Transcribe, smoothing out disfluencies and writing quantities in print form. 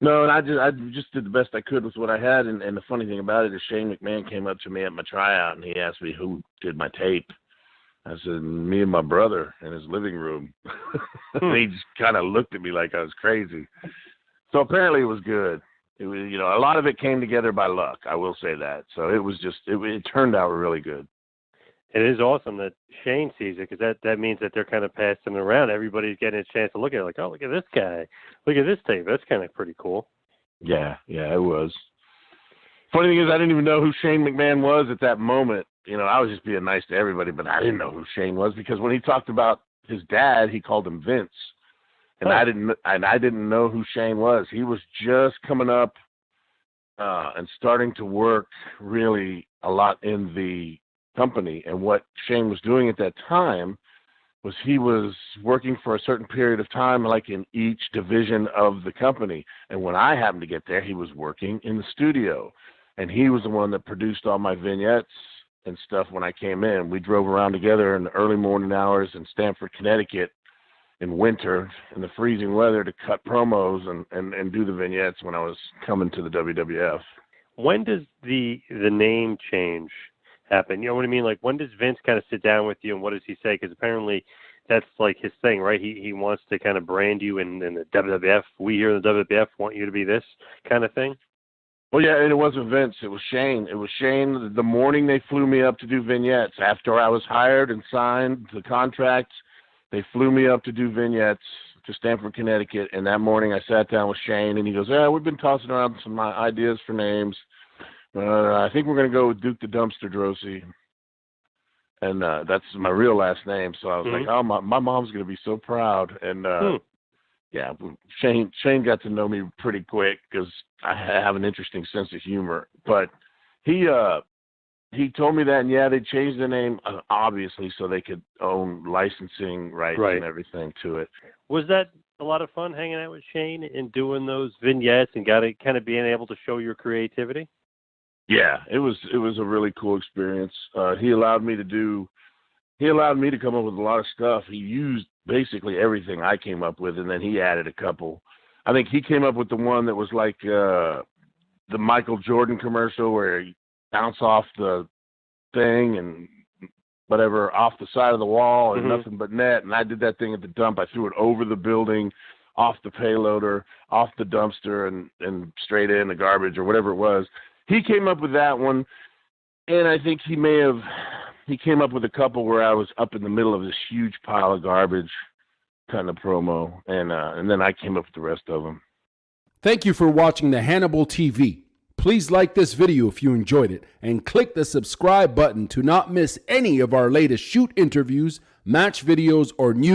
No, and I just did the best I could with what I had. And the funny thing about it is Shane McMahon came up to me at my tryout and he asked me who did my tape. I said, me and my brother in his living room. And he just kind of looked at me like I was crazy. So apparently it was good. It was, a lot of it came together by luck. I will say that. So it was it turned out really good. It is awesome that Shane sees it because that means that they're kind of passing it around. Everybody's getting a chance to look at it like, oh, look at this guy. Look at this tape. That's kind of pretty cool. Yeah, it was. Funny thing is I didn't even know who Shane McMahon was at that moment. I was just being nice to everybody, but I didn't know who Shane was because when he talked about his dad, he called him Vince. And I didn't know who Shane was. He was just coming up and starting to work really a lot in the company. And what Shane was doing at that time was he was working for a certain period of time, like in each division of the company. And when I happened to get there, he was working in the studio. And he was the one that produced all my vignettes and stuff when I came in. We drove around together in the early morning hours in Stamford, Connecticut in winter in the freezing weather to cut promos and do the vignettes when I was coming to the WWF. When does the name change happen? You know what I mean? Like, when does Vince kind of sit down with you and what does he say? Because apparently that's like his thing, right? He wants to kind of brand you in the WWF. We here in the WWF want you to be this kind of thing. Well, yeah, and it wasn't Vince. It was Shane. It was Shane. The morning they flew me up to do vignettes, after I was hired and signed the contract, they flew me up to do vignettes to Stamford, Connecticut. And that morning I sat down with Shane, and he goes, yeah, we've been tossing around some ideas for names. I think we're going to go with Duke the Dumpster Drosy. And that's my real last name. So I was like, oh, my mom's going to be so proud. And yeah, Shane got to know me pretty quick because I have an interesting sense of humor. But he told me that, and yeah, they changed the name obviously so they could own licensing rights and everything to it. Was that a lot of fun hanging out with Shane and doing those vignettes and kind of being able to show your creativity? Yeah, it was a really cool experience. He allowed me to come up with a lot of stuff. He used basically everything I came up with, and then he added a couple. I think he came up with the one that was like the Michael Jordan commercial where he bounced off the thing and whatever off the side of the wall and nothing but net. And I did that thing at the dump. I threw it over the building, off the payloader, off the dumpster, and straight in the garbage or whatever it was. He came up with that one, and I think he came up with a couple where I was up in the middle of this huge pile of garbage kind of promo, and then I came up with the rest of them. Thank you for watching the Hannibal TV. Please like this video if you enjoyed it, and click the subscribe button to not miss any of our latest shoot interviews, match videos, or news.